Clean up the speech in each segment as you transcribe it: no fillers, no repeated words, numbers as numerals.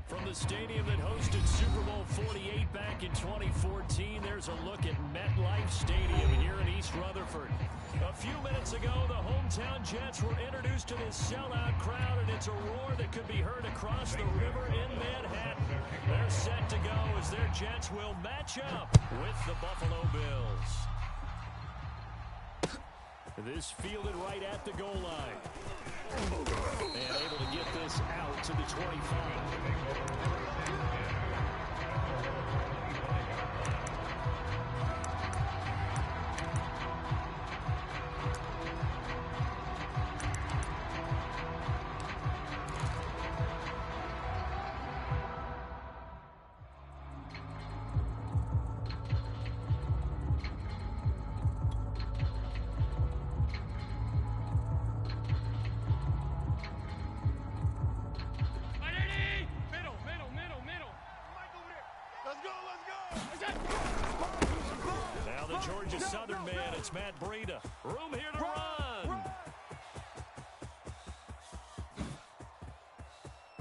From the stadium that hosted Super Bowl 48 back in 2014, there's a look at MetLife Stadium here in East Rutherford. A few minutes ago, the hometown Jets were introduced to this sellout crowd, and it's a roar that could be heard across the river in Manhattan. They're set to go as their Jets will match up with the Buffalo Bills. This fielded right at the goal line. And able to get this out to the 25. Georgia Southern man, it's Matt Breida. Room here to run.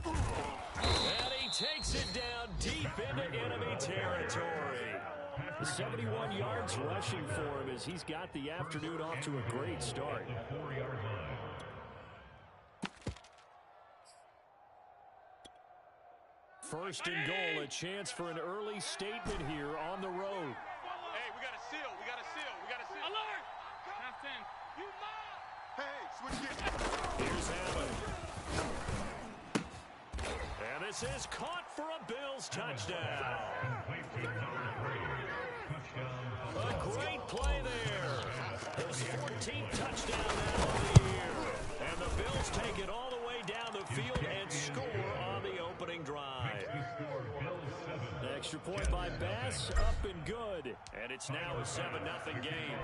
And he takes it down deep into enemy territory. 71 yards rushing for him as he's got the afternoon off to a great start. First and goal, a chance for an early statement here on the road. Here's Hammond. And this is caught for a Bills touchdown. A great play there. His 14th touchdown now of the year. And the Bills take it all the way down the field and score on the opening drive. Extra point by Bass, up and good. And it's now a 7-0 game.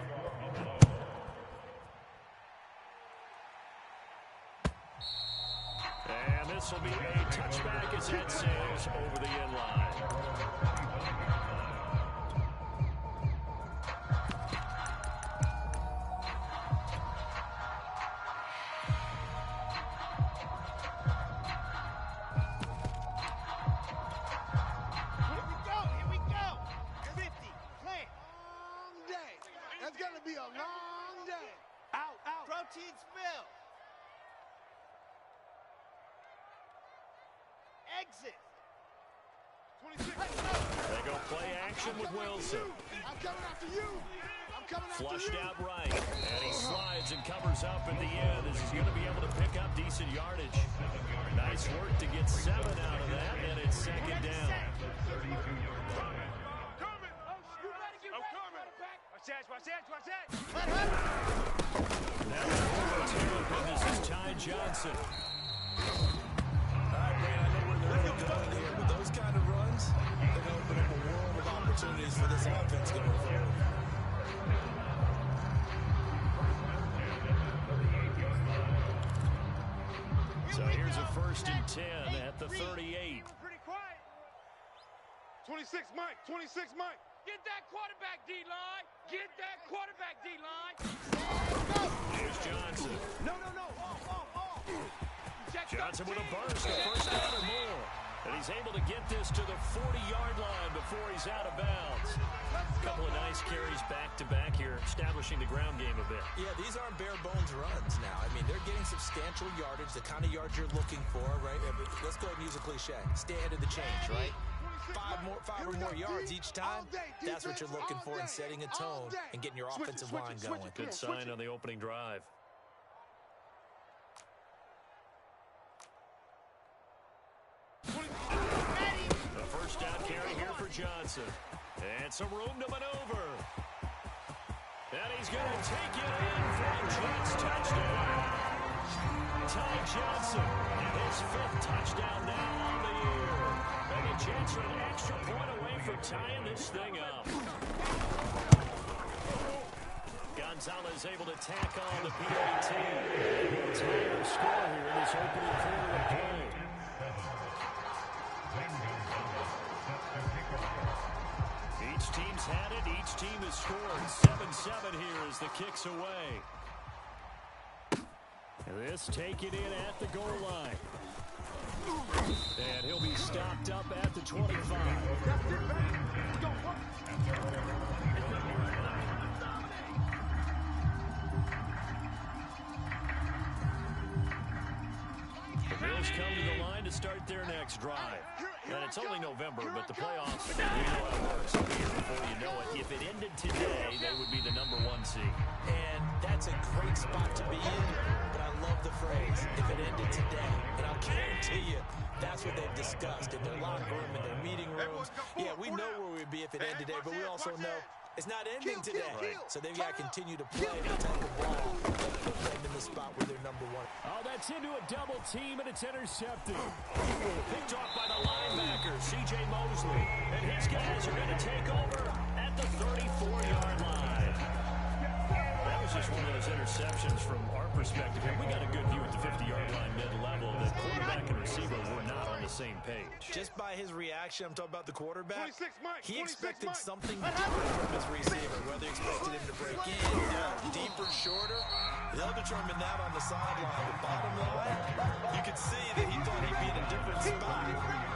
And this will be a touchback as that sails over the end line. Here we go. 50, plant. Long day. That's going to be a long day. Out. Protein spill. Exit. 26. They go play action with Wilson. I'm coming after you. Flushed out right. And he slides and covers up at the end as he's going to be able to pick up decent yardage. Nice work to get 7 out of that, and it's second down. Now this is Ty Johnson. With those kind of runs, they're going to open up a world of opportunities for this offense going forward. So here's a 1st and 10 at the 38. Pretty quiet. 26, Mike. Get that quarterback, D-line. Get that quarterback, D-line. Here's Johnson. No. Johnson with a burst, a first down or more. And he's able to get this to the 40-yard line before he's out of bounds. A couple of nice carries back-to-back here, establishing the ground game a bit. Yeah, these aren't bare-bones runs now. I mean, they're getting substantial yardage, the kind of yards you're looking for, right? Let's go ahead and use a cliche. Stay ahead of the change, right? Five or more yards each time. That's what you're looking for in setting a tone and getting your offensive line going. Good sign on the opening drive. A first down carry here for Johnson. And some room to maneuver. And he's going to take it in for a Jets touchdown. Ty Johnson, his 5th touchdown now on the year. And the Jets are an extra point away from tying this thing up. Gonzalez able to tack on the PAT. And tie our score here in this opening quarter of play. Each team's had it. Each team has scored. 7-7 here as the kick's away. This taken in at the goal line. And he'll be stopped up at the 25. The Bills come to the line to start their next drive. And it's only November, but the playoffs, we know how it works. Before you know it, if it ended today, they would be the #1 seed. And that's a great spot to be in, but I love the phrase, if it ended today. And I'll guarantee you, that's what they've discussed in their locker room, in their meeting rooms. Yeah, we know where we'd be if it ended today, but we also know it's not ending today. So they've got to continue to play the type of ball that put them in the spot where they're #1. Oh, that's into a double team, and it's intercepted. Picked off by the linebacker, C.J. Mosley. And his guys are going to take over at the 34-yard line. That was just one of those interceptions from our perspective. We got a good view at the 50-yard line mid-level. The quarterback and receiver were not on the same page. Just by his reaction, I'm talking about the quarterback, he expected 26 something different from his receiver, whether he expected him to break in, deeper, shorter. They'll determine that on the sideline. The bottom line, you could see that he thought he'd be in a different spot,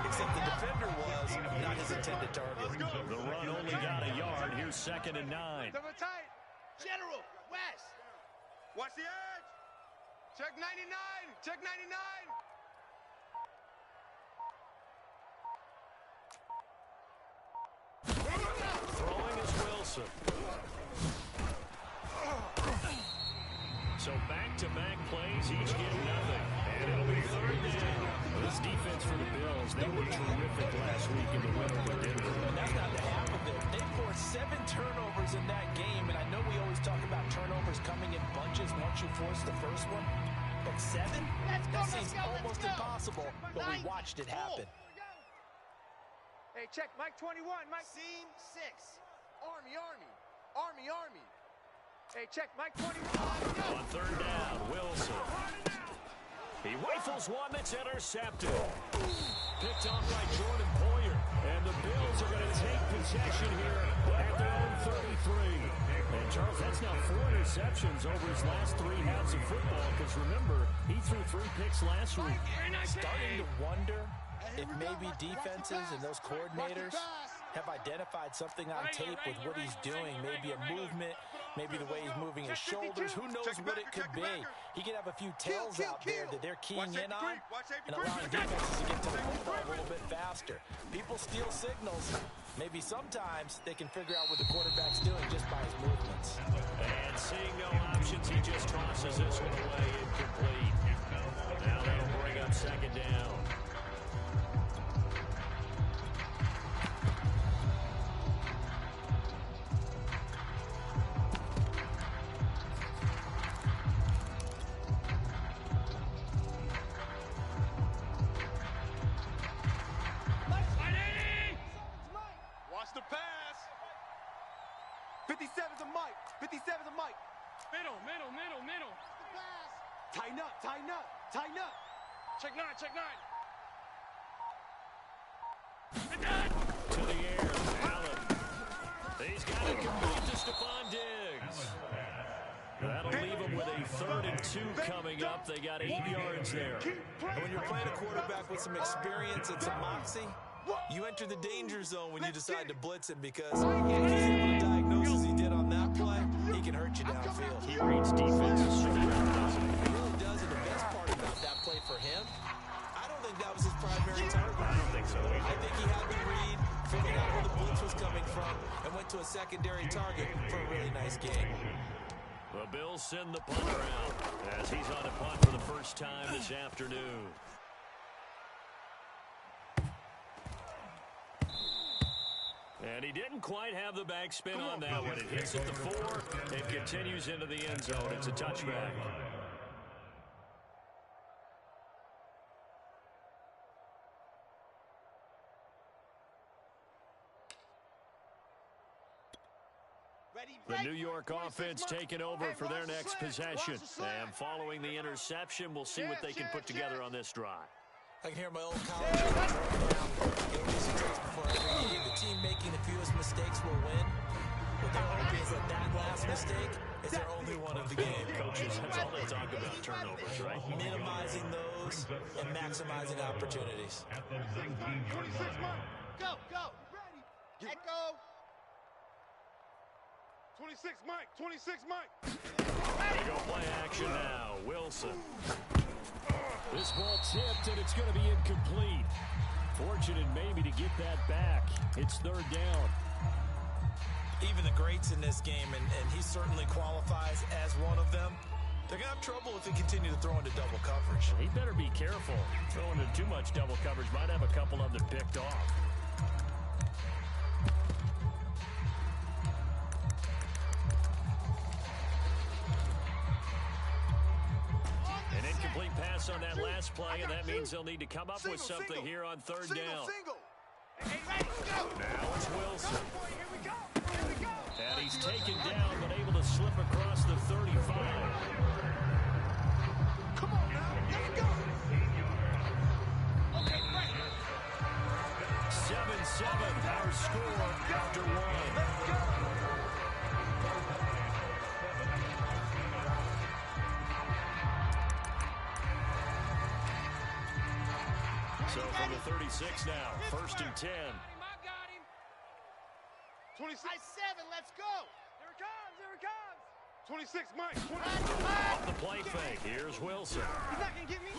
except the defender was not his intended target. The run only got a yard. Here's 2nd and 9. Double tight. General, West. Watch the edge. Check 99. Check 99. Throwing is Wilson. So back-to-back plays, each get nothing. And it'll be 3rd down. This defense for the Bills, they were terrific last week in the win over Denver. And that's not the half of it. They forced 7 turnovers in that game, and I know we always talk about turnovers coming in bunches once you force the first one. But 7? That seems almost impossible, but we watched it happen. Hey, check Mike 21. Mike. Seam 6. Army, Army. Army, Army. Hey, check Mike 21. On 3rd down, Wilson. He rifles one that's intercepted. Picked off by Jordan Poyer. And the Bills are going to take possession here at their own 33. And Charles, that's now 4 interceptions over his last 3 halves of football. Because remember, he threw 3 picks last week. Starting to wonder if maybe defenses and those coordinators have identified something on tape with what he's doing. Maybe a movement, maybe the way he's moving his shoulders. Who knows what it could be? He could have a few tails out there that they're keying in on and allowing defenses to get to the football a little bit faster. People steal signals. Maybe sometimes they can figure out what the quarterback's doing just by his movements. And seeing no options, he just tosses this one away incomplete. Now that'll bring up 2nd down. Watch the pass. 57's a Mike. 57's a Mike. Middle. Tighten up, tighten up, tighten up. Check 9. To the air, Allen. He's got it complete to Stephon Diggs. That'll leave him with a 3rd and 2 coming up. They got 8 yards there. And when you're playing a quarterback with some experience and some moxie, you enter the danger zone when you decide to blitz him, because if he's able to diagnose as he did on that play, he can hurt you downfield. He reads defenses so well, doesn't he? He really does, and the best part about that play for him, I don't think that was his primary target. I don't think so either. I think he had the read, figured out where the blitz was coming from, and went to a secondary target for a really nice game. The Bills send the punter out as he's on a punt for the first time this afternoon. And he didn't quite have the back spin on that one. It hits at the 4 and continues into the end zone. It's a touchback. The New York offense taking over for their next possession. And following the interception, we'll see what they can put together on this drive. I can hear my old college coach running down. Get easy tricks before every game. The team making the fewest mistakes will win. What they're hoping is that last mistake is their only one of the game. Coaches, that's all they talk about, turnovers, right? Minimizing those and maximizing opportunities. 26, Mike. Go, go. Ready. Get go. 26, Mike. 26, Mike. They go play action now. Wilson. This ball tipped, and it's going to be incomplete. Fortunate maybe to get that back. It's third down. Even the greats in this game, and he certainly qualifies as one of them, they're going to have trouble if they continue to throw into double coverage. He better be careful. Throwing into too much double coverage might have a couple of them picked off. An incomplete pass on that last play, and that means they'll need to come up with something here on third down. Now it's Wilson. And he's taken down, but able to slip across the 35. Come on now. Let's go. Okay, right. 7-7, our score after one. Let's go. So from the 36 now, first and 10. 26. 7, let's go. Here it comes, here it comes. 26, Mike. 26. Off the play fake, here's Wilson. He's not going to get me.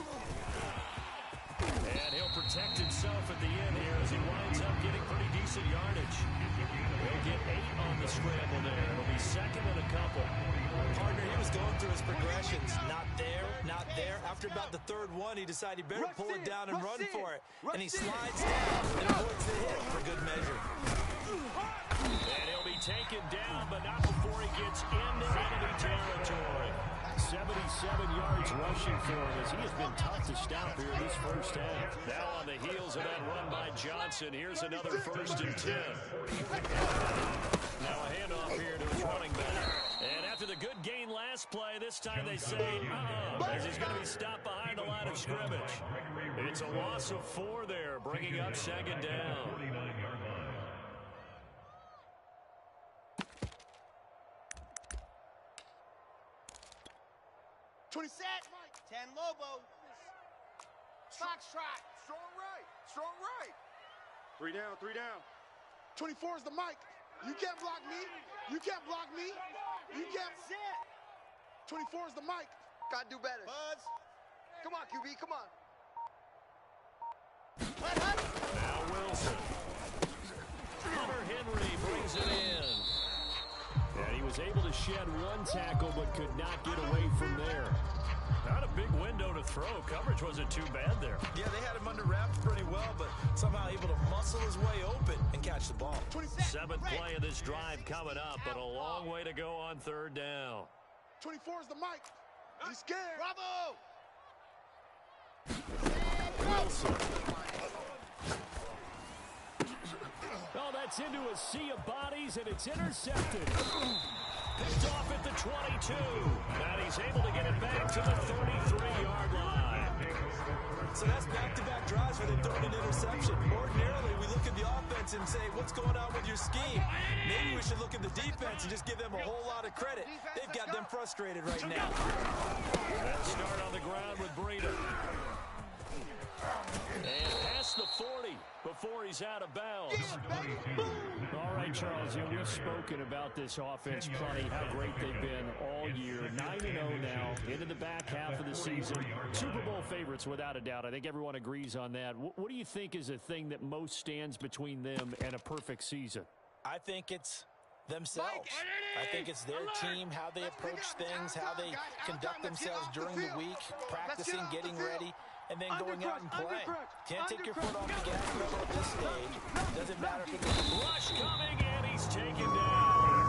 And he'll protect himself at the end here as he winds up getting pretty decent yardage. He'll get 8 on the scramble there. It'll be second and a couple. Partner, he was going through his progressions. Not there, not there. After about the third one, he decided he better pull it down and run for it. And he slides down and avoids the hit for good measure. And he'll be taken down, but not before he gets into enemy territory. 77 yards rushing for him as he has been tough to stop here this first half. Now on the heels of that run by Johnson, here's another first and 10. Now a handoff here to his running back. And after the good gain last play, this time they say, as he's going to be stopped behind the line of scrimmage. It's a loss of 4 there, bringing up second down. 20 set. 10 Lobo. Foxtrot. Strong right. Strong right. 3 down, 3 down. 24 is the mic. You can't block me. You can't block me. You can't. Sit. 24 is the mic. Gotta do better. Buzz. Come on, QB, come on. Now Wilson. Hunter Henry brings it in. And he was able to shed one tackle, but could not get away from there. Not a big window to throw. Coverage wasn't too bad there. Yeah, they had him under wraps pretty well, but somehow able to muscle his way open and catch the ball. 7th play of this drive coming up, but a long way to go on third down. 24 is the mic. He's scared. Bravo! Wilson. Oh, that's into a sea of bodies, and it's intercepted. Picked off at the 22. And he's able to get it back to the 33-yard line. So that's back-to-back drives where they've thrown an interception. Ordinarily, we look at the offense and say, what's going on with your scheme? Maybe we should look at the defense and just give them a whole lot of credit. They've got them frustrated right now. Let's start on the ground with Breida. And past the 40 before he's out of bounds. All right, Charles, we've spoken about this offense plenty, how great they've been all year. 9-0 now, into the back half of the season. Super Bowl favorites, without a doubt. I think everyone agrees on that. What do you think is the thing that most stands between them and a perfect season? I think it's themselves. I think it's their team, how they approach things, how they conduct themselves during the week, practicing, getting ready, and then going out and playing. Can't take your foot off the gas pedal at this stage. Doesn't matter if it's rush coming, and he's taken down.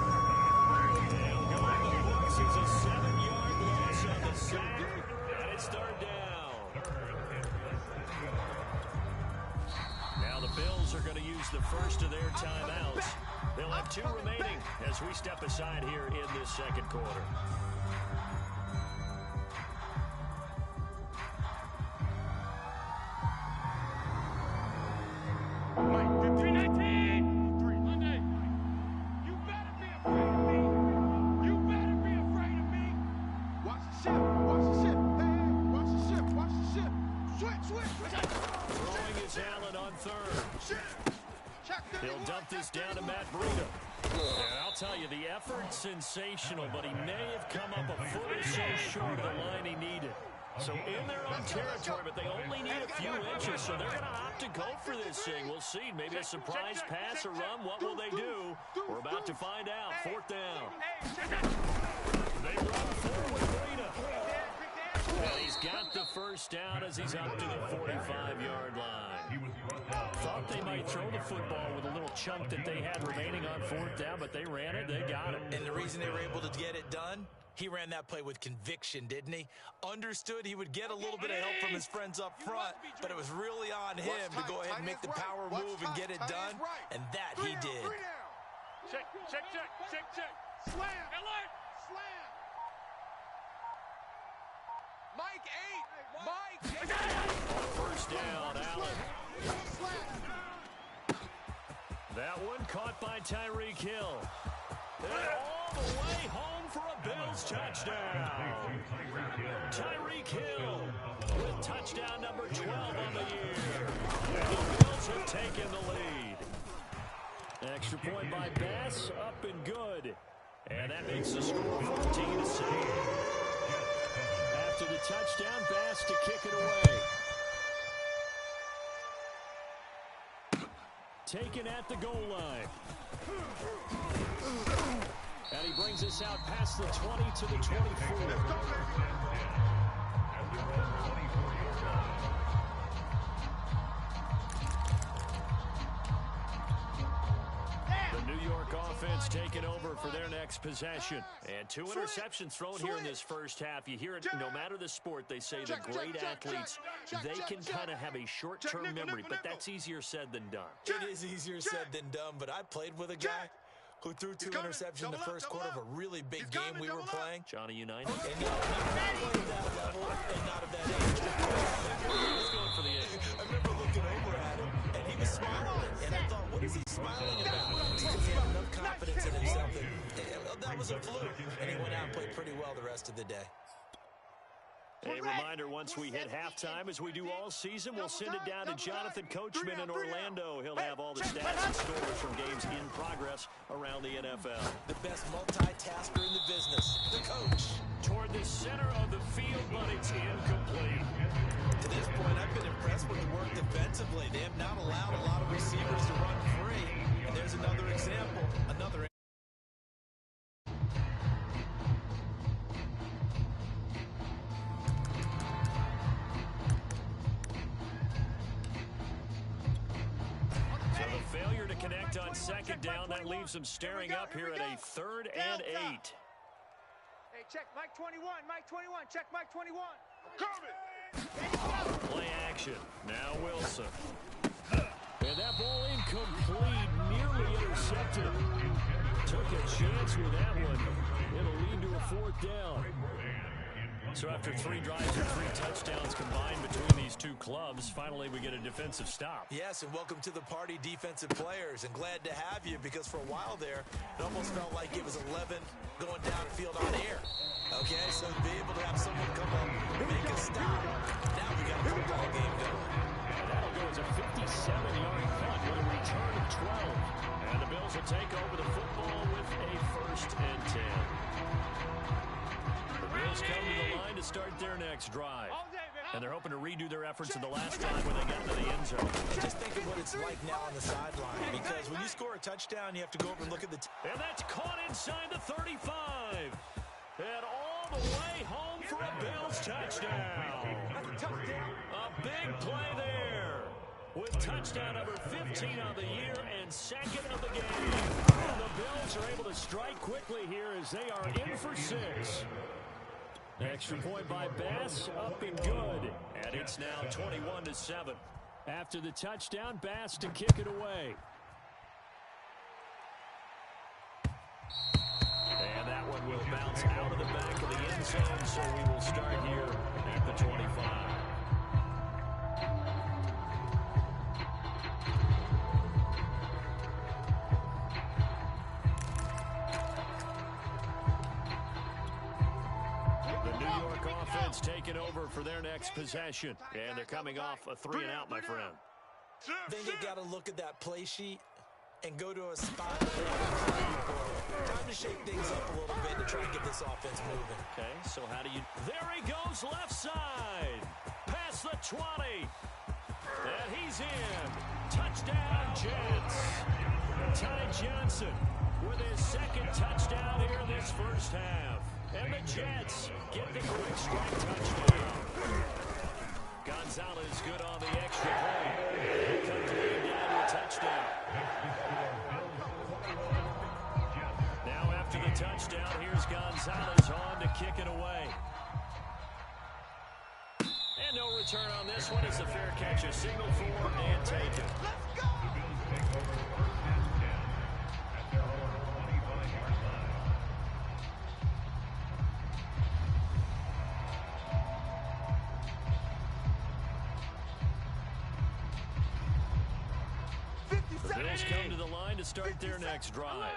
And going the books, he's a 7-yard loss on the sack, and it's third down. Now the Bills are going to use the first of their timeouts. They'll have 2 remaining as we step aside here in this second quarter. Monday. You better be afraid of me. You better be He'll dump this down to Matt Breida. And I'll tell you, the effort's sensational, but he may have come up a foot or so short of the line he needed. So in their own territory, but they only need a few inches, so they're going to opt to go for this thing. We'll see. Maybe a surprise pass or run. What will they do? We're about to find out. Fourth down. They run forward with Breida. And he's got the first down as he's up to the 45-yard line. Thought they might throw the football with a little chunk that they had remaining on fourth down, but they ran it. They got it. And the reason they were able to get it done? He ran that play with conviction, didn't he? Understood he would get a little bit of help from his friends up front, but it was really on him to go ahead and make the power move and get it done, and that he did. Check. Slam. Alert. Slam. Mike 8. First down, Allen. That one caught by Tyreek Hill. And all the way home for a Bills touchdown. Tyreek Hill with touchdown number 12 on the year. And the Bills have taken the lead. Extra point by Bass, up and good. And that makes the score 14-7. After the touchdown, Bass to kick it away. Taken at the goal line. And he brings us out past the 20 to the 24. The New York offense taking over for their next possession. And 2 interceptions thrown here in this first half. You hear it, no matter the sport, they say the great athletes, they can kind of have a short-term memory, but that's easier said than done. It is easier said than done, but I played with a guy who threw 2 interceptions in the first quarter of a really big game we were playing. Johnny United. And not playing that level and not of that age. He's going for the age. I remember looking over at him, and he was smiling. And I thought, what is he smiling about? Because he had enough confidence in himself that was a fluke. And he went out and played pretty well the rest of the day. A reminder, once we hit halftime, as we do all season, we'll send it down to Jonathan Coachman in Orlando. He'll have all the stats and scores from games in progress around the NFL. The best multitasker in the business, the coach. Toward the center of the field, but it's incomplete. To this point, I've been impressed with the work defensively. They have not allowed a lot of receivers to run free. And there's another example, another. Failure to connect on second down. That leaves them staring up here at a 3rd and 8. Hey, check Mike 21. Mike 21. Check Mike 21. Coming. Play action. Now Wilson. And that ball incomplete. Nearly intercepted. Took a chance with that one. It'll lead to a 4th down. So after 3 drives and 3 touchdowns combined between these two clubs, finally we get a defensive stop. Yes, and welcome to the party, defensive players. And glad to have you, because for a while there, it almost felt like it was 11 going downfield on air. Okay, so to be able to have someone come up and make a stop, now we got a football game going. And that'll go as a 57-yard punt with a return of 12. And the Bills will take over the football with a 1st and 10. Bills come to the line to start their next drive. And they're hoping to redo their efforts of the last time when they got into the end zone. Just think of what it's like now on the sideline, because when you score a touchdown, you have to go over and look at the... And that's caught inside the 35. And all the way home for a Bills touchdown. A big play there. With touchdown number 15 on the year and 2nd of the game. And the Bills are able to strike quickly here as they are in for 6. Extra point by Bass, up and good. And it's now 21-7. After the touchdown, Bass to kick it away. And that one will bounce out of the back of the end zone, so we will start here at the 25. Taking over for their next possession. And they're coming off a 3-and-out, my friend. I think you got to look at that play sheet and go to a spot time to shake things up a little bit to try and get this offense moving. Okay, so how do you... There he goes, left side. Past the 20. And he's in. Touchdown, Jets. Ty Johnson with his second touchdown here in this first half. And the Jets get the quick strike touchdown. Gonzalez good on the extra point. He comes leading down to a touchdown. Now after the touchdown, here's Gonzalez on to kick it away. And no return on this one as the fair catch is signaled for and taken. Let's go! The Bills come to the line to start their next drive.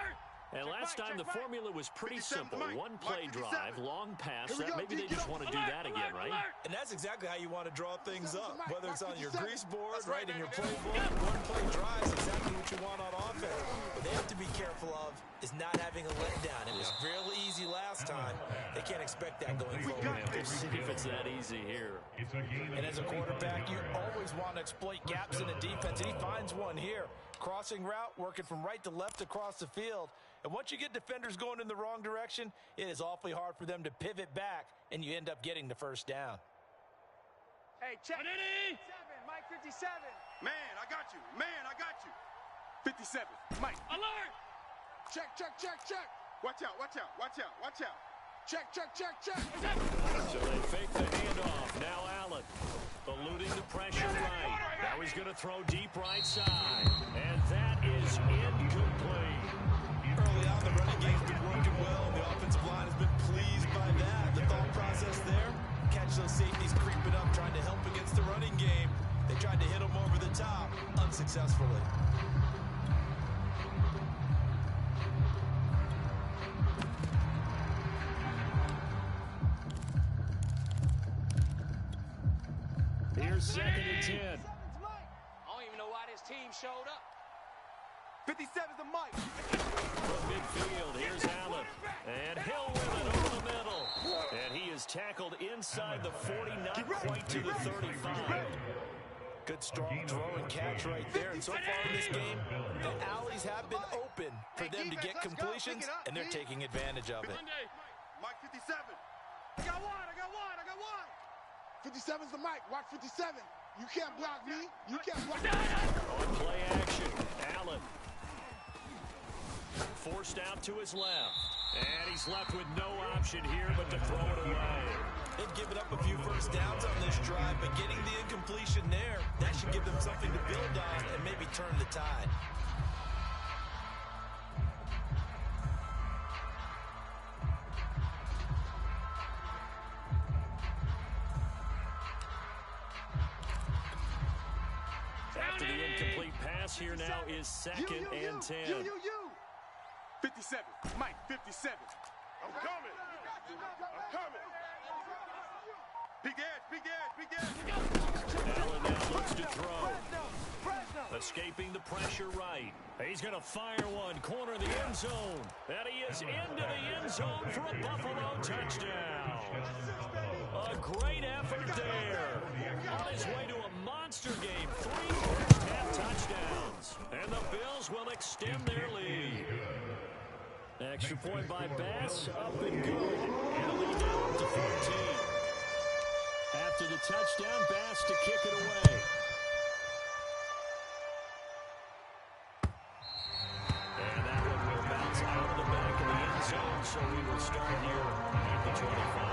And last time the formula was pretty simple. One play drive, long pass. Maybe they just want to do that again, right? And that's exactly how you want to draw things up. Whether it's on your grease board, right, in your playbook, one play drive is exactly what you want on offense. What they have to be careful of is not having a letdown. It was real easy last time. They can't expect that going forward. We'll see if it's that easy here. And as a quarterback, you always want to exploit gaps in the defense, and he finds one here. Crossing route, working from right to left across the field. And once you get defenders going in the wrong direction, it is awfully hard for them to pivot back, and you end up getting the first down. Hey, check. 57, Mike 57. Man, I got you. Man, I got you. 57, Mike. Alert! Check, check, check, check. Watch out, watch out, watch out, watch out. Check, check, check, check. So they fake the handoff. Now Allen eluding the pressure right. Now he's going to throw deep right side. And that is incomplete. Early on, the running game's been working well, and the offensive line has been pleased by that. The thought process there, catch those safeties creeping up, trying to help against the running game. They tried to hit them over the top, unsuccessfully. Here's 2nd and 10. I don't even know why this team showed up. 57's the Mike. From midfield, here's Allen. And Hill with it over the middle. And he is tackled inside the 40, not quite to the 35. Good strong throw and catch right there. And so far in this game, the alleys have been open for them to get completions, and they're taking advantage of it. Mike 57. I got one, I got one, I got one. 57's the Mike. Watch 57. You can't block me. You can't block me. On play action, Allen. Forced out to his left. And he's left with no option here but to throw it away. They've given up a few first downs on this drive, but getting the incompletion there, that should give them something to build on and maybe turn the tide. After the incomplete pass, here now is 2nd and 10. You. 57, Mike 57. I'm coming. I'm coming. Big edge, big edge, big edge. Allen now looks to throw. Escaping the pressure right. He's going to fire one, corner of the end zone. And he is into the end zone for a Buffalo touchdown. A great effort there. On his way to a monster game. 3 first-half touchdowns. And the Bills will extend their lead. Extra point by Bass, up and good. And a lead now up to 14. After the touchdown, Bass to kick it away. And that one will bounce out of the back of the end zone, so we will start here at the 25.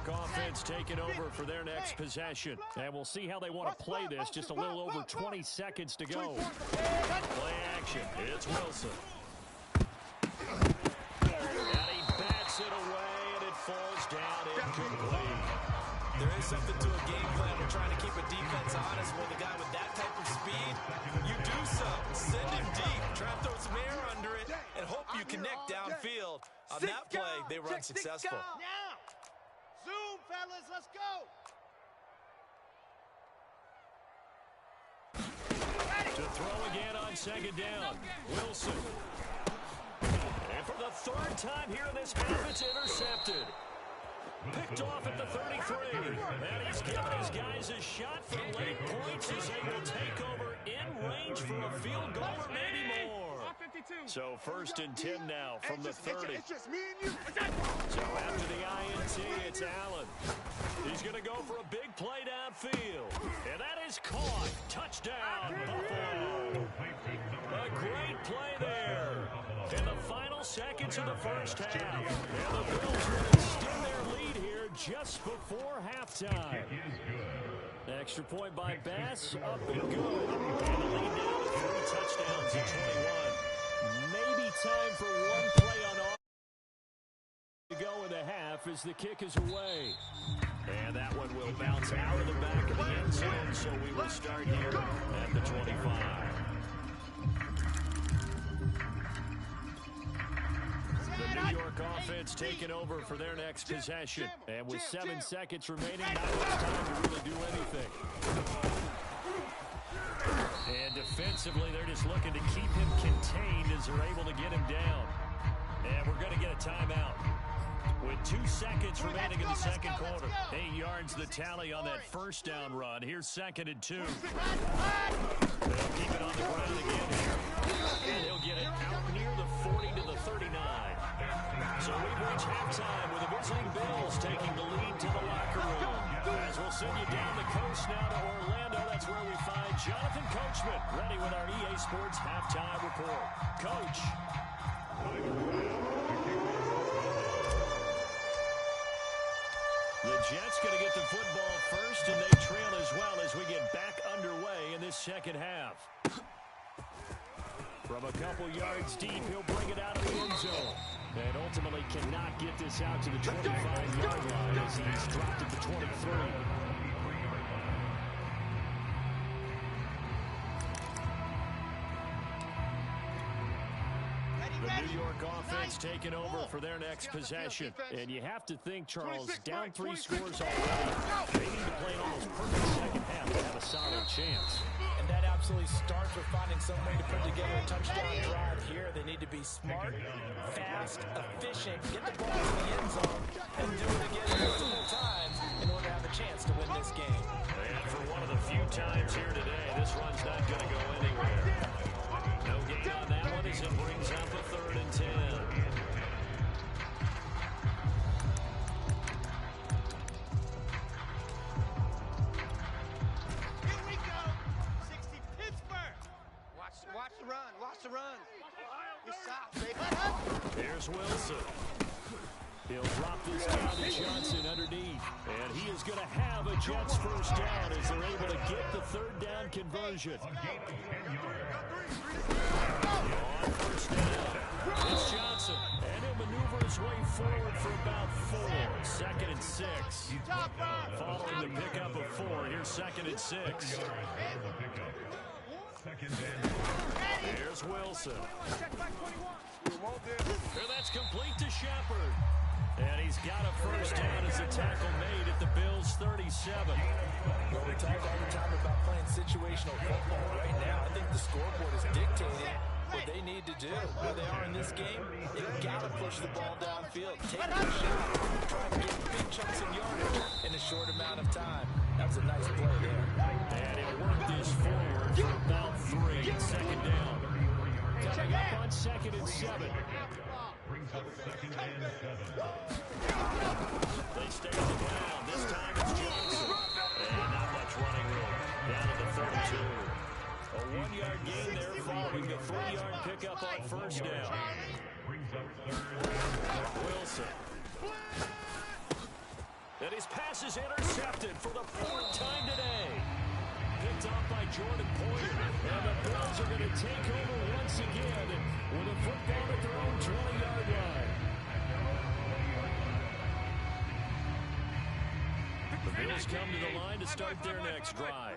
Offense taking over for their next possession. And we'll see how they want to play this. Just a little over 20 seconds to go. Play action. It's Wilson. And he bats it away, and it falls down incomplete. There is something to a game plan. We're trying to keep a defense honest. Well, the guy with that type of speed, you do something. Send him deep. Try to throw some air under it and hope you connect downfield. On that play, they were unsuccessful. Now, zoom, fellas, let's go. To throw again on second down. Wilson. And for the third time here in this half, it's intercepted. Picked off at the 33. And he's given his guys a shot for late points as they will take over in range for a field goal or maybe more. So 1st and 10 now from the 30. It's just me and you. So after the INT, it's Allen. He's going to go for a big play downfield. And that is caught. Touchdown, Buffalo. A great play there. In the final seconds of the first half. And the Bills will extend their lead here just before halftime. Extra point by Bass, up and good. And the lead now with 3 touchdowns in 21. Maybe time for one play on offense to go in the half as the kick is away. And that one will bounce out of the back of the end zone, so we will start here at the 25. The New York offense taking over for their next possession. And with 7 seconds remaining, not much time to really do anything. And defensively, they're just looking to keep him contained as they're able to get him down. And we're going to get a timeout. With 2 seconds remaining in the second quarter. 8 yards the tally on that first down run. Here's 2nd and 2. They'll keep it on the ground again here. And he'll get it out near the 40 to the 39. So we've reached halftime with the visiting Bills taking the lead to the locker room. As we'll send you down the coast now to Orlando, that's where we find Jonathan Coachman, ready with our EA Sports halftime report. Coach. The Jets going to get the football first, and they trail as well as we get back underway in this second half. From a couple yards deep, he'll bring it out of the end zone. And ultimately cannot get this out to the 25-yard line as he's dropped at the 23. The New York offense taking over for their next possession. And you have to think, Charles, down 3 scores already. They need to play an almost perfect second half to have a solid chance. And that absolutely starts with finding some way to put together a touchdown drive here. They need to be smart, fast, efficient, get the ball in the end zone, and do it again multiple times in order to have a chance to win this game. And for one of the few times here today, this run's not going to go anywhere. No gain on that one as it brings up a 3rd and 10. Here we go. 60 Pittsburgh. Watch the run. Watch the run. You're south, baby. Here's Wilson. He'll drop this down to Johnson underneath. And he is going to have a Jets first down as they're able to get the 3rd down conversion. On first down, it's Johnson. And he'll maneuver his way forward for about 4. 2nd and 6. Following the pickup of 4, here's 2nd and 6. Here's Wilson. And that's complete to Shepard. And he's got a first down as the tackle made at the Bills' 37. Well, we talk all the time about playing situational football. Right now, I think the scoreboard is dictating what they need to do. Where they are in this game, they've got to push the ball downfield, take a shot, try to get big chunks of yardage in a short amount of time. That was a nice play there. And he'll work this forward for about 3. 2nd down. Coming up on 2nd and 7. They stay on the ground. This time it's Johnson. And not much running room. Down to the 32. A 1-yard gain there following the 3-yard pickup on first down. Wilson. And his pass is intercepted for the 4th time today. Picked off by Jordan Poyer. And the Bills are going to take over once again with a football at their own 20-yard line. The Bills Jets come to the line to start their next drive.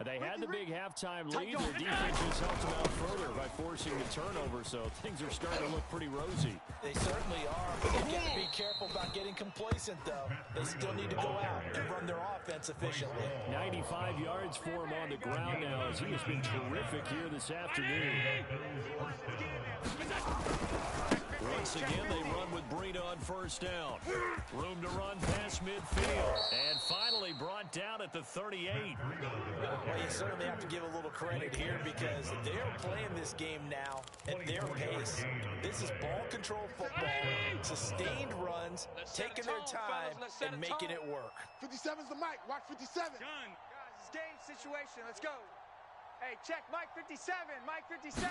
They had the big halftime lead. Their defense has helped them out further by forcing the turnover, so things are starting to look pretty rosy. They certainly are, but they've got to be careful about getting complacent, though. They still need to go out and run their offense efficiently. 95 yards for him on the ground now, as he has been terrific here this afternoon. Once again, they run with Breida on first down. Room to run past midfield. And finally brought down at the 38. Well, you certainly have to give a little credit here because they're playing this game now at their pace. This is ball control football, sustained runs, taking their time, and making it work. 57's the mic. Watch 57. Guys, it's game situation. Let's go. Hey, check Mike 57. Mike 57.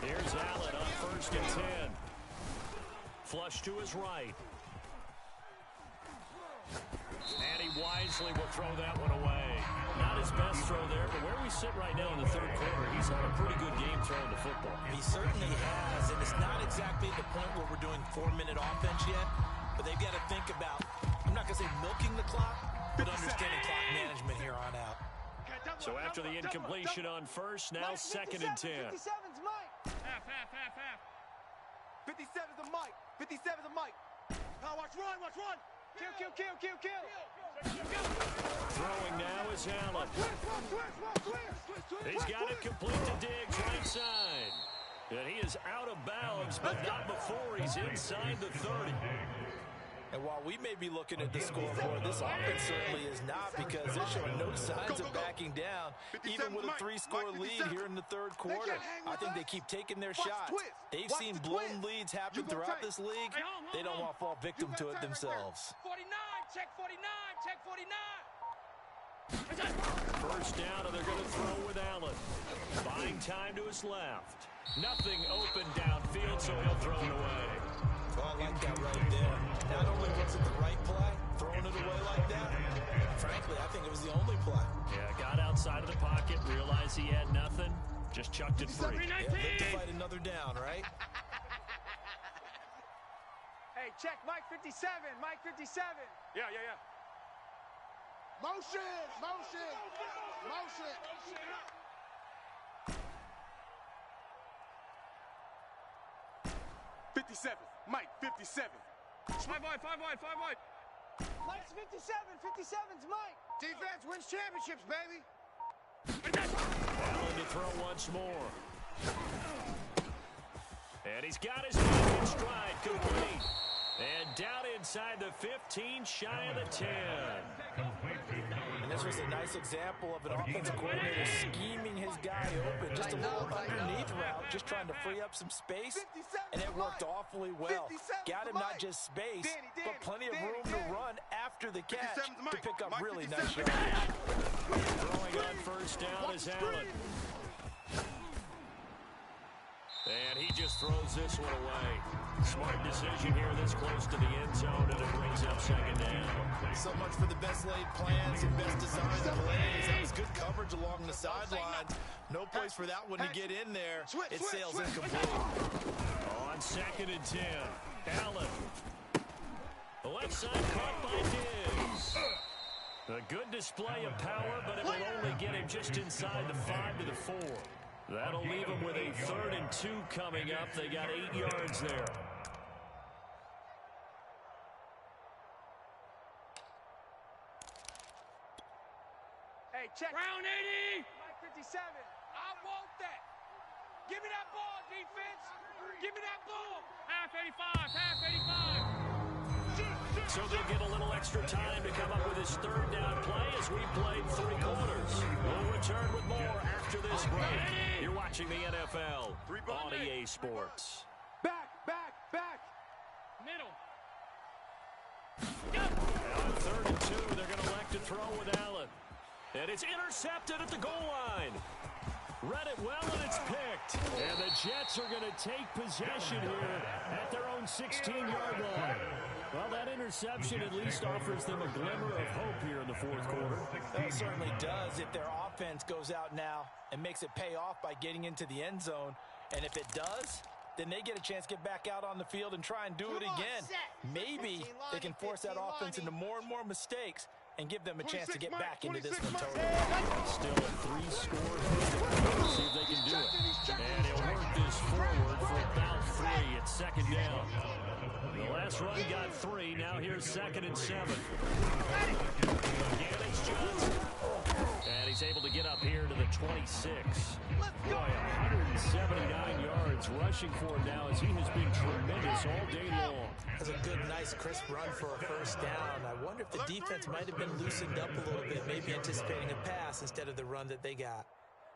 Here's Allen on first and 10. Flush to his right. And he wisely will throw that one away. Not his best throw there, but where we sit right now in the third quarter, he's had a pretty good game throwing the football. He certainly has, and it's not exactly the point where we're doing 4-minute offense yet, but they've got to think about, I'm not going to say milking the clock, but understanding clock management here on out. So after the incompletion on first, now second and 10. 57's Mike. Half. 57's the Mike. 57's the Mike. Now watch run. Kill. Throwing now is Allen. He's got it complete to Diggs, right side. And he is out of bounds, but not before he's inside the 30. And while we may be looking at the scoreboard, this offense certainly is not, because they're showing no signs of backing down, even with a 3-score lead here in the third quarter. I think they keep taking their shots. They've seen blown leads happen throughout this league. They don't want to fall victim to it themselves. 49, check 49. First down, and they're going to throw with Allen. Buying time to his left. Nothing open downfield, so he'll throw it away. Well, I like that right there. Not only was it the right play, throwing it away like that, frankly, I think it was the only play. Yeah, got outside of the pocket, realized he had nothing, just chucked it free. Yeah, live to fight another down, right? Hey, check Mike 57. Mike 57. Yeah. Motion. 57. Mike, 57. 5 wide. Mike's 57. 57's Mike. Defense wins championships, baby. Allen to throw once more. And he's got his man in stride, complete. And down inside the 15, shy of the 10. And this was a nice example of an offensive coordinator scheming his guy open. Just a little underneath route, just trying to free up some space. And it worked awfully well. Got him not just space, but plenty of room to run after the catch to pick up really nice yards. Throwing on first down is Allen. And he just throws this one away. Smart decision here this close to the end zone, and it brings up second down. So much for the best laid plans and best designed plays. That was good coverage along the sidelines. No place for that one to get in there. It sails incomplete. On second and 10, Allen. The left side caught by Diggs. A good display of power, but it will only get him just inside the 5 to the 4. That'll leave them with a 3rd and 2 coming up. They got 8 yards there. Hey, check. Round 80. Mike 57. I want that. Give me that ball, defense. Give me that ball. Half 85. So they'll get a little extra time to come up with his 3rd down play as we played 3 quarters. We'll return with more after this break. You're watching the NFL on EA Sports. Back. Middle. Now on 3rd and 2, they're going to elect to throw with Allen. And it's intercepted at the goal line. Read it well, and it's picked. And the Jets are going to take possession here at their own 16-yard line. Well, that interception at least offers them a glimmer of hope here in the 4th quarter. It certainly does if their offense goes out now and makes it pay off by getting into the end zone. And if it does, then they get a chance to get back out on the field and try and do it again. Maybe they can force that offense into more and more mistakes and give them a chance to get back into this one totally. Still a 3-score lead. Let's see if they can do it. And he'll work this forward for about 3 at second down. The last run got 3. Now here's 2nd and 7. Again, it's Johnson. And he's able to get up here to the 26. Boy, 179 yards rushing for him now as he has been tremendous all day long. That's a good, nice, crisp run for a first down. I wonder if the defense might have been loosened up a little bit, maybe anticipating a pass instead of the run that they got.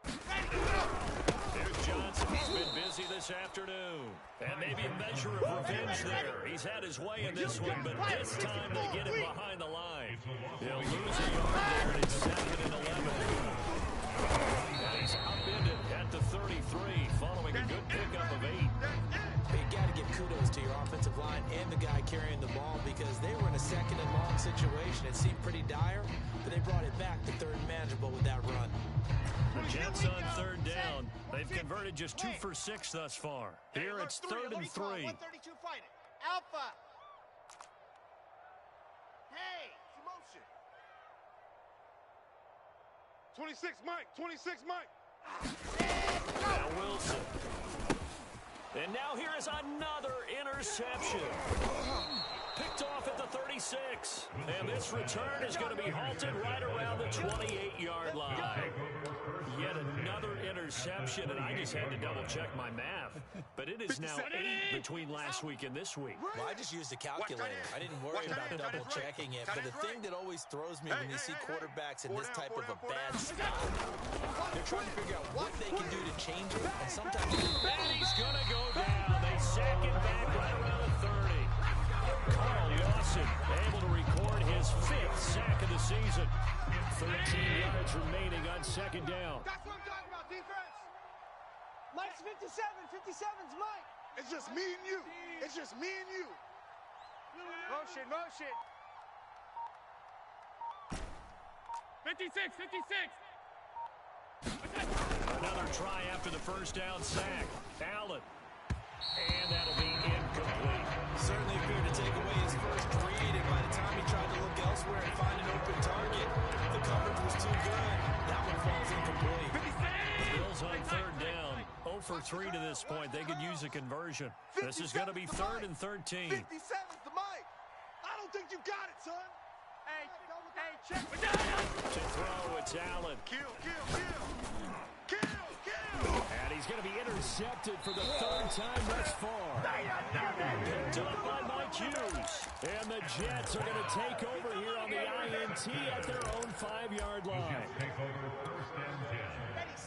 There's Johnson. He's been busy this afternoon. And maybe a measure of revenge there. He's had his way in this one, but this time they get him behind the line. They'll lose a yard there, and it's 2nd and 11. And he's upended at the 33, following a good pickup of 8. You got to give kudos to your offensive line and the guy carrying the ball because they were in a 2nd and long situation. It seemed pretty dire, but they brought it back to 3rd and manageable with that run. The Jets on 3rd down. They've converted just 2 for 6 thus far. Here it's 3rd and 3. 132 fighting. Alpha. Hey, it's motion. 26 Mike, 26 Mike. Now Wilson. And now here is another interception. Picked off at the 36. And this return is going to be halted right around the 28-yard line. Yet another interception, and I just had to double-check my math. But it is now 8 between last week and this week. Well, I just used a calculator. I didn't worry about double-checking it. But the thing that always throws me when you see quarterbacks in this type of a bad spot, they're trying to figure out what they can do to change it, and sometimes and he's going to go down. They sack him back right around the 30. Carl Lawson able to record his 5th sack of the season. 13 yards remaining on 2nd down. That's what I'm talking about, defense. Mike's 57. 57's Mike. It's just me and you. It's just me and you. Motion, motion. 56, 56. Another try after the first down sack. Allen. And that'll be incomplete. certainly appeared to take away his first read, and by the time he tried to look elsewhere and find an open target, the coverage was too good. That one falls incomplete. The Bills on 3rd down. 0 for 3 to this point. They could use a conversion. This is going to be 3rd and 13. 57's the mic. I don't think you got it, son. Hey, check. To throw, it's Allen. Kill. And he's going to be intercepted for the 3rd time thus far. Picked up by Mike Hughes. And the Jets are going to take over here on the INT at their own 5-yard line.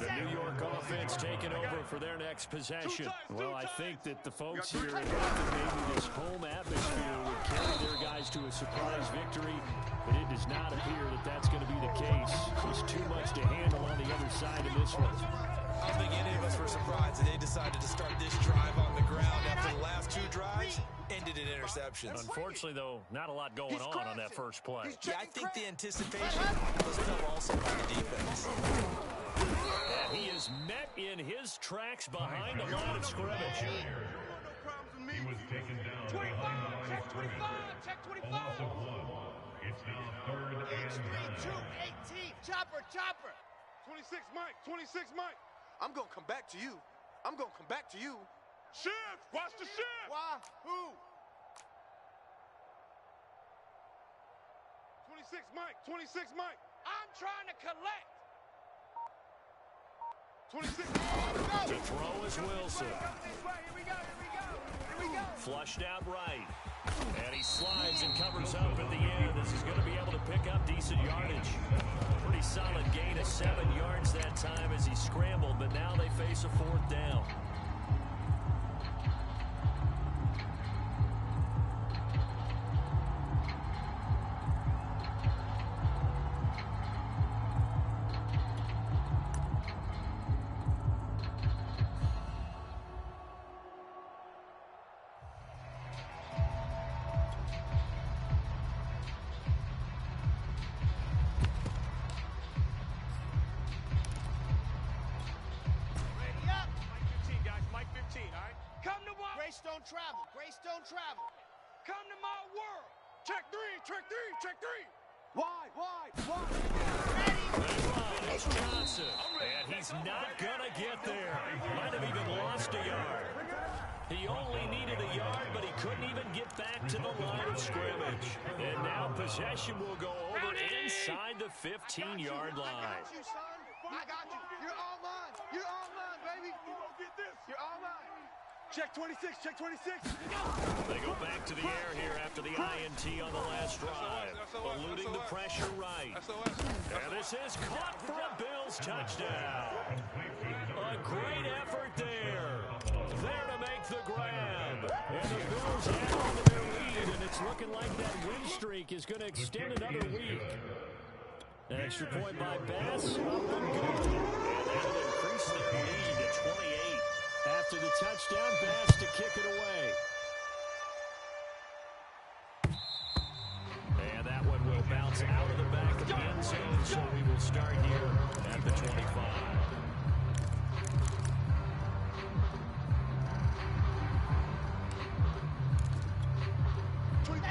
The New York offense taking over for their next possession. Well, I think that the folks here in maybe this home atmosphere would carry their guys to a surprise victory, but it does not appear that that's going to be the case. Just too much to handle on the other side of this one. I don't think any of us were surprised that they decided to start this drive on the ground after the last 2 drives ended in interceptions. Unfortunately, though, not a lot going on that first play. Yeah, I think the anticipation was felt also by the defense. And he is met in his tracks behind the line of scrimmage. He was taken down. 25, check 25, check 25. It's now 3rd and 18. Chopper. 26 Mike, 26 Mike. I'm gonna come back to you. Shift, watch the shift. Why? Who? 26 Mike. I'm trying to collect. 26. To throw is Wilson. Here we go. Flushed out right. And he slides and covers up at the end. This is going to be able to pick up decent yardage. Pretty solid gain of 7 yards that time as he scrambled, but now they face a 4th down. Grace don't travel. Come to my world. Check three. Wide. It's Johnson, and he's not going to get there. Might have even lost a yard. He only needed a yard, but he couldn't even get back to the line of scrimmage. And now possession will go over inside the 15-yard line. I got you, son. I got you. You're all mine. You're all mine, baby. You're all mine. Check 26. Check 26. They go back to the air here after the INT on the last drive. Eluding the pressure right. And this is caught for a Bills touchdown. A great effort there. There to make the grab. And the Bills add on to their lead, and it's looking like that win streak is going to extend another week. An extra point by Bass. Up and good. And that'll increase their lead to 28. After the touchdown, Bass to kick it away. And that one will bounce out of the back of the end zone, so we will start here at the 25.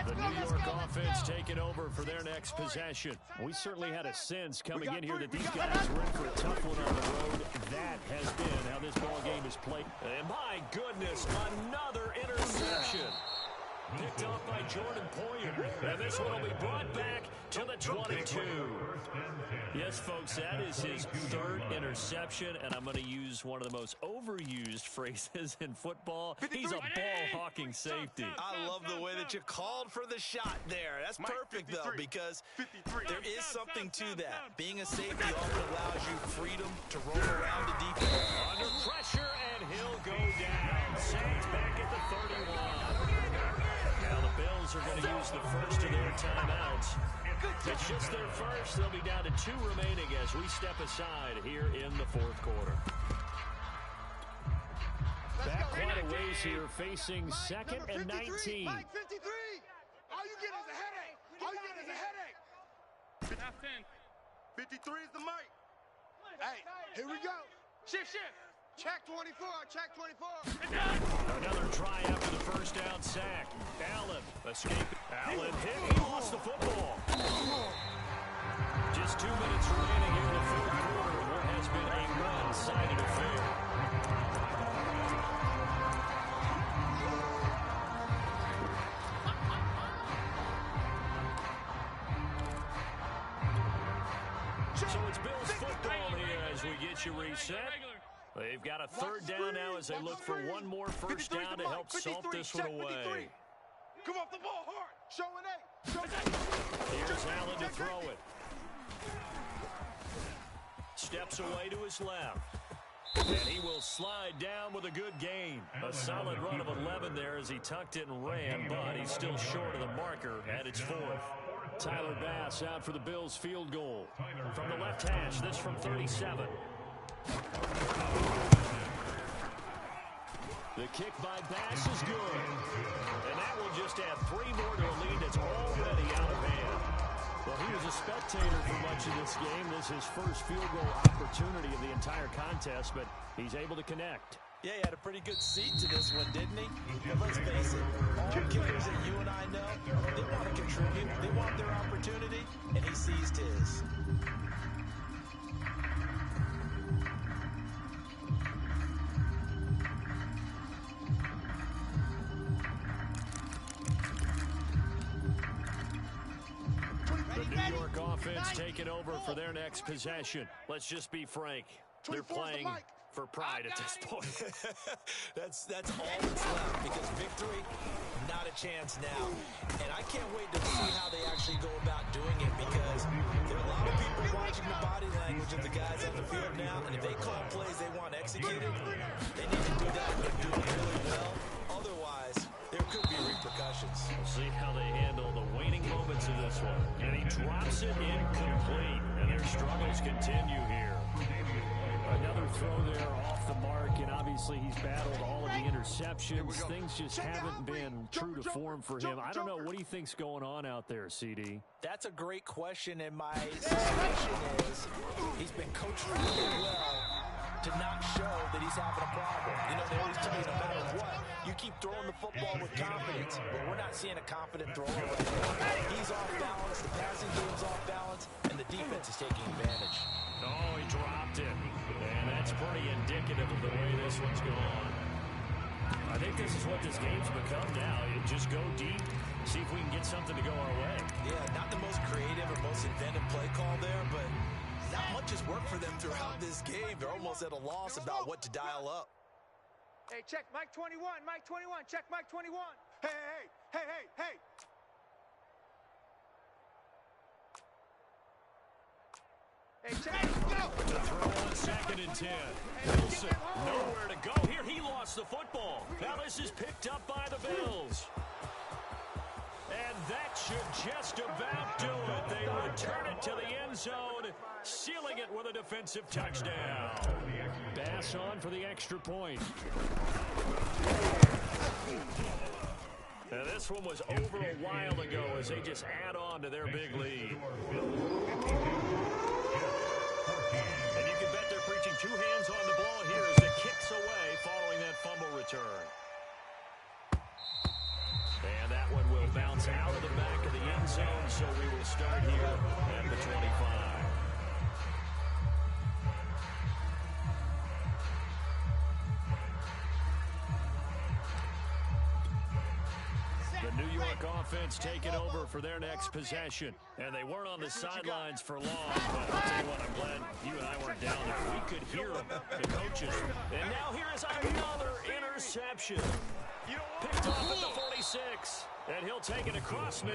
The New York offense taking over for their next possession. We certainly had a sense coming in here that these guys were in for a tough one on the road. That has been how this ball game is played. And my goodness, another interception. Picked off by Jordan Poyer. And this one will be brought back to the 22. Yes, folks, that is his third interception, and I'm going to use one of the most overused phrases in football. He's a ball-hawking safety. I love the way that you called for the shot there. That's perfect, though, because there is something to that. Being a safety often allows you freedom to roll around the defense. Under pressure, and he'll go down. Saints back at the 31. Now the Bills are going to use the first of their timeouts. It's just their first. They'll be down to 2 remaining as we step aside here in the fourth quarter. Back quite a ways here, facing second and 19. Mike, 53. All you get is a headache. All you get is a headache. Half 10. 53 is the mic. Hey, here we go. Shift. Check 24. Check 24. Another try after the first down sack. Allen escaping. Allen hit. He lost the football. Just 2 minutes remaining here in the fourth quarter. What has been a one-sided affair. So it's Bills football here as we get you reset. They've got a third down now as they look for one more first down to help salt this one away. Come off the ball hard. Showing 8. Here's Allen to throw it. Steps away to his left. And he will slide down with a good gain. A solid run of 11 there as he tucked it and ran, but he's still short of the marker at its 4th. Tyler Bass out for the Bills field goal. From the left hash, this from 37. The kick by Bass is good. And that will just add 3 more to a lead that's already out of hand. Well, he was a spectator for much of this game. This is his first field goal opportunity of the entire contest, but he's able to connect. Yeah, he had a pretty good seat to this one, didn't he? But let's face it, all kickers that you and I know, they want to contribute. They want their opportunity, and he seized his. The New York offense taking over for their next possession. Let's just be frank. They're playing for pride at this point. That's all that's left, because victory, not a chance now. And I can't wait to see how they actually go about doing it, because there are a lot of people watching the body language of the guys on the field now, and if they call plays they want executed, they need to do that, and do it really well. Otherwise, there could be repercussions. We'll see how they handle the waning moments of this one. And he drops it incomplete, and their struggles continue here. Another throw there off the mark, and obviously he's battled all of the interceptions. Things just haven't been true to form for him. I don't know. What do you think's going on out there, CD? That's a great question, and my suspicion is he's been coached really well to not show that he's having a problem. You know, they always tell you no matter what, you keep throwing the football with confidence, but we're not seeing a confident thrower right now. He's off balance, the passing game's off balance, and the defense is taking advantage. Oh, he dropped it. And that's pretty indicative of the way this one's gone. I think this is what this game's become now. You just go deep, see if we can get something to go our way. Yeah, not the most creative or most inventive play call there, but not much has worked for them throughout this game. They're almost at a loss about what to dial up. Hey, check Mike 21, Mike 21, check Mike 21. Hey, hey, hey, hey, hey. Hey, check. Go. The throw on 2nd and 10. Wilson, nowhere to go here. He lost the football. Now this is picked up by the Bills. And that should just about do it. They return it to the end zone, sealing it with a defensive touchdown. Bass on for the extra point. Now this one was over a while ago as they just add on to their big lead. And you can bet they're preaching 2 hands on the ball here as it kicks away following that fumble return. And that one will bounce out of the back of the end zone, so we will start here at the 25. The New York offense taking over for their next possession. And they weren't on the sidelines for long, but I'll tell you what, I'm glad you and I weren't down there. We could hear them, the coaches. And now here is another interception. Picked off at the 46. And he'll take it across mid.